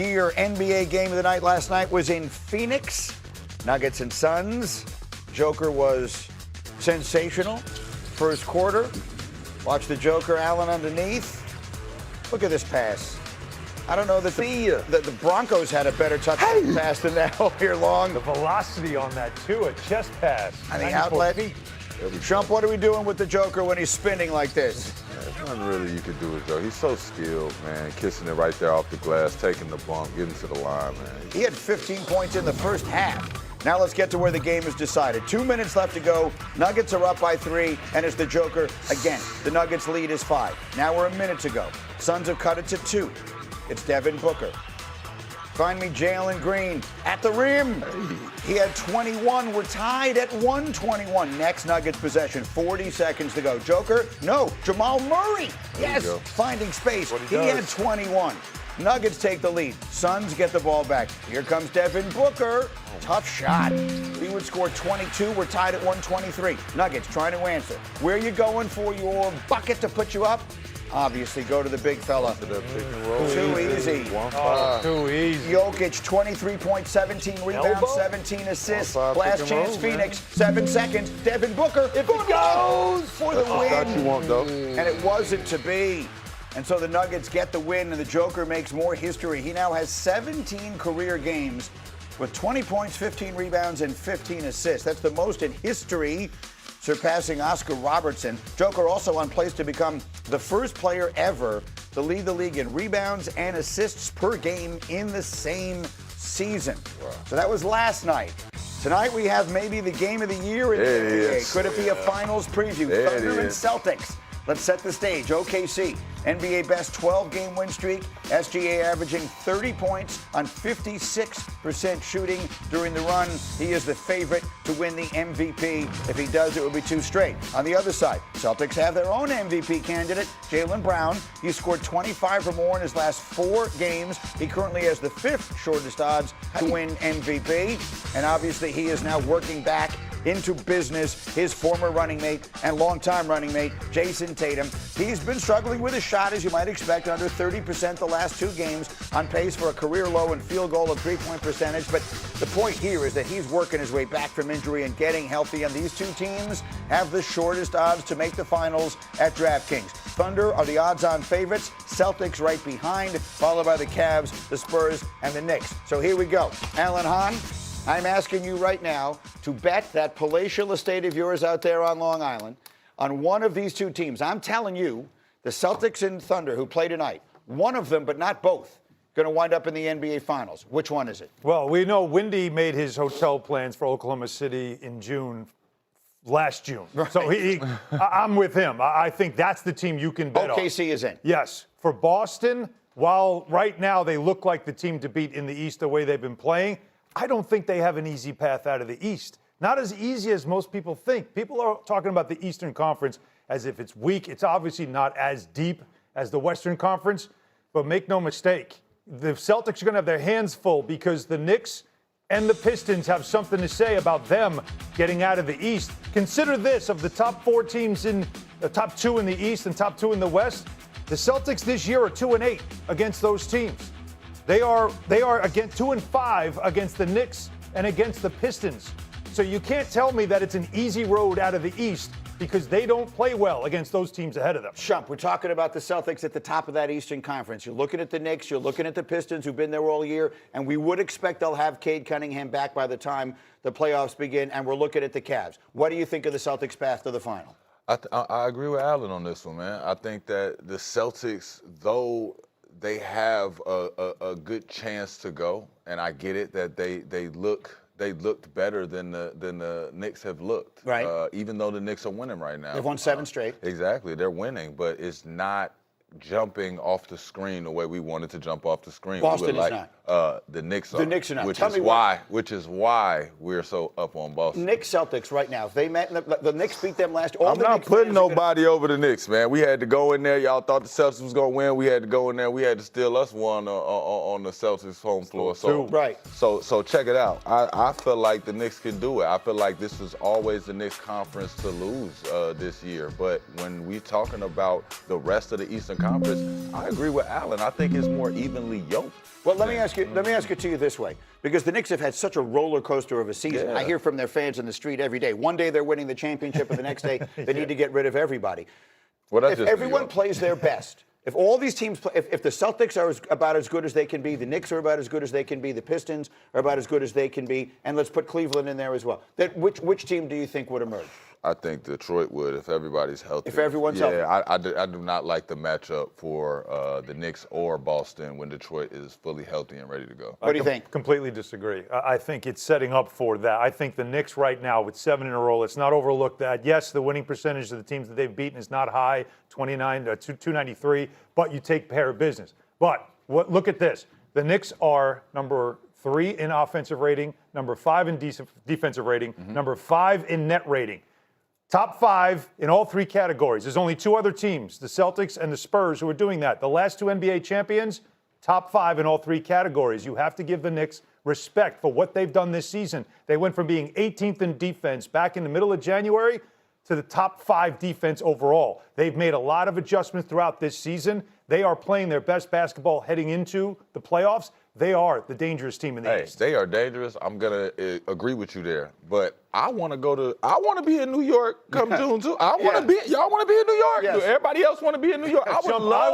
here. NBA game of the night last night was in Phoenix. Nuggets and Suns. Joker was sensational. First quarter. Watch the Joker, Allen underneath. Look at this pass. I don't know that the Broncos had a better touchdown pass than that all year long. The velocity on that, too, a chest pass. And the outlet. Shump, what are we doing with the Joker when he's spinning like this? There's nothing really you can do with Joe. He's so skilled, man. Kissing it right there off the glass, taking the bump, getting to the line, man. He had 15 points in the first half. Now let's get to where the game is decided. 2 minutes left to go. Nuggets are up by 3, and it's the Joker again. The Nuggets lead is 5. Now we're a minute to go. Suns have cut it to 2. It's Devin Booker. Find me Jalen Green at the rim. He had 21. We're tied at 121. Next Nuggets possession. 40 seconds to go. Joker? No. Jamal Murray. Yes. Finding space. He had 21. Nuggets take the lead. Suns get the ball back. Here comes Devin Booker. Tough shot. He would score 22. We're tied at 123. Nuggets trying to answer. Where you going for your bucket to put you up? Obviously, go to the big fella. Too easy. Too easy. Jokic, 23 points, 17 rebounds, 17 assists. Last chance, Phoenix, 7 seconds. Devin Booker, if it goes for the win. That's what you want, though. And it wasn't to be. And so the Nuggets get the win, and the Joker makes more history. He now has 17 career games with 20 points, 15 rebounds, and 15 assists. That's the most in history, surpassing Oscar Robertson. Joker also on pace to become the first player ever to lead the league in rebounds and assists per game in the same season. Wow. So that was last night. Tonight we have maybe the game of the year in the NBA. Could it be a finals preview? Thunder and Celtics. Let's set the stage. OKC, NBA best 12-game win streak. SGA averaging 30 points on 56% shooting during the run. He is the favorite to win the MVP. If he does, it will be 2 straight. On the other side, Celtics have their own MVP candidate, Jaylen Brown. He scored 25 or more in his last 4 games. He currently has the 5th shortest odds to win MVP. And obviously, he is now working back into business, his former running mate and longtime running mate, Jason Tatum. He's been struggling with his shot, as you might expect, under 30% the last 2 games, on pace for a career low in field goal and 3-point percentage. But the point here is that he's working his way back from injury and getting healthy, and these 2 teams have the shortest odds to make the finals at DraftKings. Thunder are the odds-on favorites, Celtics right behind, followed by the Cavs, the Spurs, and the Knicks. So here we go. Alan Hahn, I'm asking you right now to bet that palatial estate of yours out there on Long Island on one of these 2 teams. I'm telling you, the Celtics and Thunder, who play tonight, one of them, but not both, going to wind up in the NBA Finals. Which one is it? Well, we know Windy made his hotel plans for Oklahoma City in last June. Right. So I'm with him. I think that's the team you can bet on. OKC is in. Yes. For Boston, while right now they look like the team to beat in the East the way they've been playing, I don't think they have an easy path out of the East. Not as easy as most people think. People are talking about the Eastern Conference as if it's weak. It's obviously not as deep as the Western Conference, but make no mistake, the Celtics are going to have their hands full because the Knicks and the Pistons have something to say about them getting out of the East. Consider this, of the top 4 teams in the top 2 in the East and top 2 in the West, the Celtics this year are 2-8 against those teams. They are again 2-5 against the Knicks and against the Pistons. So you can't tell me that it's an easy road out of the East because they don't play well against those teams ahead of them. Shump, we're talking about the Celtics at the top of that Eastern Conference. You're looking at the Knicks, you're looking at the Pistons, who've been there all year, and we would expect they'll have Cade Cunningham back by the time the playoffs begin, and we're looking at the Cavs. What do you think of the Celtics' path to the final? I agree with Allen on this one, man. I think that the Celtics, though they have a good chance to go, and I get it that they looked better than the Knicks have looked. Right. Even though the Knicks are winning right now. They've won 7 straight. Exactly. They're winning, but it's not jumping off the screen the way we wanted to jump off the screen. Boston is not. The Knicks are. The Knicks are not. Which is why we're so up on Boston. Knicks Celtics right now. If they met, the Knicks beat them last year. I'm not putting nobody over the Knicks, man. We had to go in there. Y'all thought the Celtics was going to win. We had to go in there. We had to steal us one on the Celtics home floor. So check it out. I feel like the Knicks can do it. I feel like this was always the Knicks conference to lose this year. But when we're talking about the rest of the Eastern Conference, I agree with Allen. I think it's more evenly yoked. Well, let me ask it to you this way, because the Knicks have had such a roller coaster of a season. Yeah. I hear from their fans in the street every day. One day they're winning the championship, and the next day they need to get rid of everybody. Well, that's if just everyone plays their best, if all these teams play, if the Celtics are about as good as they can be, the Knicks are about as good as they can be, the Pistons are about as good as they can be, and let's put Cleveland in there as well. Which team do you think would emerge? I think Detroit would if everybody's healthy. If everyone's healthy. Yeah, I do not like the matchup for the Knicks or Boston when Detroit is fully healthy and ready to go. What do you think? Completely disagree. I think it's setting up for that. I think the Knicks right now with 7 in a row, let's not overlook that. Yes, the winning percentage of the teams that they've beaten is not high, 293, but you take care of business. But look at this. The Knicks are number 3 in offensive rating, number 5 in defensive rating, number 5 in net rating. Top 5 in all 3 categories. There's only 2 other teams, the Celtics and the Spurs, who are doing that. The last 2 NBA champions, top 5 in all 3 categories. You have to give the Knicks respect for what they've done this season. They went from being 18th in defense back in the middle of January to the top 5 defense overall. They've made a lot of adjustments throughout this season. They are playing their best basketball heading into the playoffs. They are the dangerous team in the East. They are dangerous. I'm going to agree with you there. But I want to be in New York come June too. Y'all want to be in New York? Yes. Do everybody else want to be in New York? I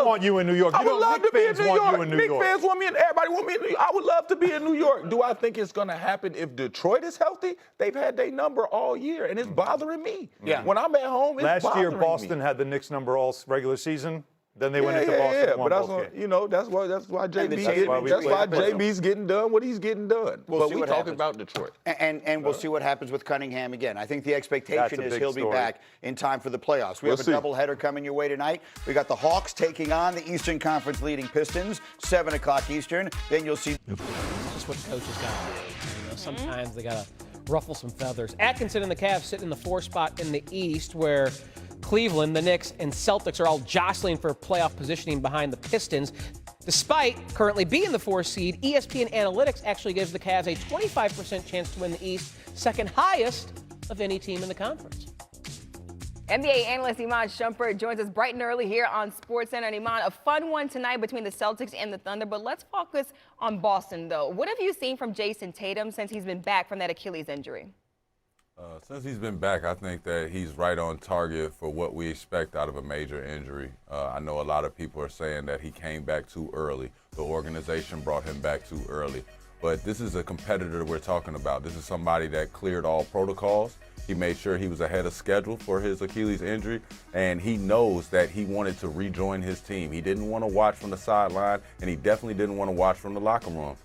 want you in New York. I would love to be in New York. Knicks fans want me in, everybody want me in New York. I would love to be in New York. Do I think it's going to happen if Detroit is healthy? They've had their number all year, and it's bothering me. Yeah. When I'm at home, it's bothering me. Last year, Boston had the Knicks number all regular season. Then they went into Boston. Yeah, and won but both games. that's why JB's getting done what he's getting done. But we're talking about Detroit. And we'll see what happens with Cunningham again. I think the expectation is he'll be back in time for the playoffs. We have a doubleheader coming your way tonight. We got the Hawks taking on the Eastern Conference leading Pistons, 7 o'clock Eastern. Then you'll see. That's just what the coaches got to do. Sometimes they got to ruffle some feathers. Atkinson and the Cavs sit in the 4 spot in the East, where Cleveland, the Knicks, and Celtics are all jostling for playoff positioning behind the Pistons. Despite currently being the 4 seed, ESPN Analytics actually gives the Cavs a 25% chance to win the East, second highest of any team in the conference. NBA analyst Iman Shumpert joins us bright and early here on SportsCenter. And Iman, a fun one tonight between the Celtics and the Thunder, but let's focus on Boston, though. What have you seen from Jason Tatum since he's been back from that Achilles injury? Since he's been back, I think that he's right on target for what we expect out of a major injury. I know a lot of people are saying that he came back too early. The organization brought him back too early. But this is a competitor we're talking about. This is somebody that cleared all protocols. He made sure he was ahead of schedule for his Achilles injury, and he knows that he wanted to rejoin his team. He didn't want to watch from the sideline, and he definitely didn't want to watch from the locker room.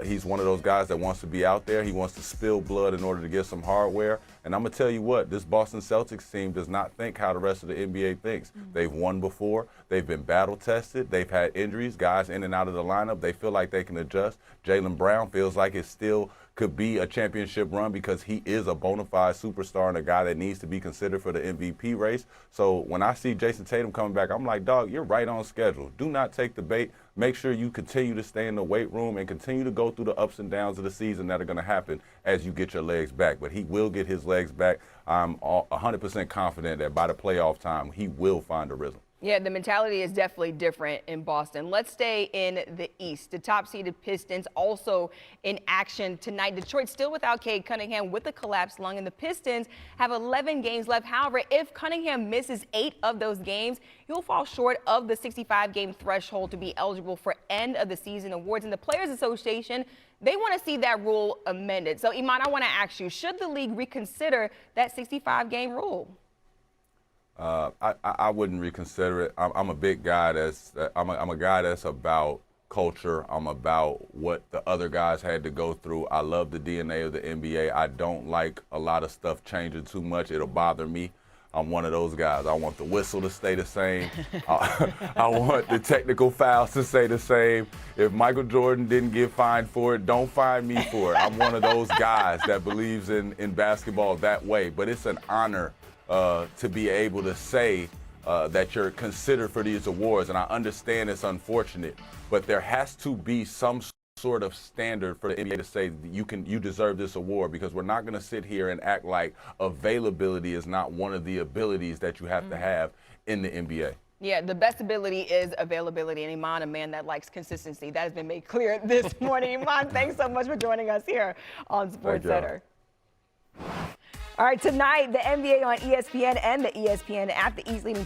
He's one of those guys that wants to be out there. He wants to spill blood in order to get some hardware. And I'm going to tell you what, this Boston Celtics team does not think how the rest of the NBA thinks. They've won before. They've been battle-tested. They've had injuries, guys in and out of the lineup. They feel like they can adjust. Jaylen Brown feels like it still could be a championship run because he is a bona fide superstar and a guy that needs to be considered for the MVP race. So when I see Jason Tatum coming back, I'm like, dog, you're right on schedule. Do not take the bait. Make sure you continue to stay in the weight room and continue to go through the ups and downs of the season that are going to happen as you get your legs back. But he will get his legs back. I'm 100% confident that by the playoff time, he will find a rhythm. Yeah, the mentality is definitely different in Boston. Let's stay in the East. The top-seeded Pistons also in action tonight. Detroit still without Cade Cunningham with a collapsed lung, and the Pistons have 11 games left. However, if Cunningham misses 8 of those games, he'll fall short of the 65-game threshold to be eligible for end-of-the-season awards. And the Players Association, they want to see that rule amended. So, Iman, I want to ask you, should the league reconsider that 65-game rule? I wouldn't reconsider it. I'm a big guy I'm a guy that's about culture. I'm about what the other guys had to go through. I love the DNA of the NBA. I don't like a lot of stuff changing too much. It'll bother me. I'm one of those guys. I want the whistle to stay the same. I want the technical fouls to stay the same. If Michael Jordan didn't get fined for it, don't fine me for it. I'm one of those guys that believes in basketball that way. But it's an honor to be able to say that you're considered for these awards. And I understand it's unfortunate, but there has to be some sort of standard for the NBA to say you deserve this award, because we're not going to sit here and act like availability is not one of the abilities that you have to have in the NBA. Yeah, the best ability is availability, and Iman, a man that likes consistency. That has been made clear this morning. Iman, thanks so much for joining us here on SportsCenter. All right, tonight, the NBA on ESPN and the ESPN app, the East leading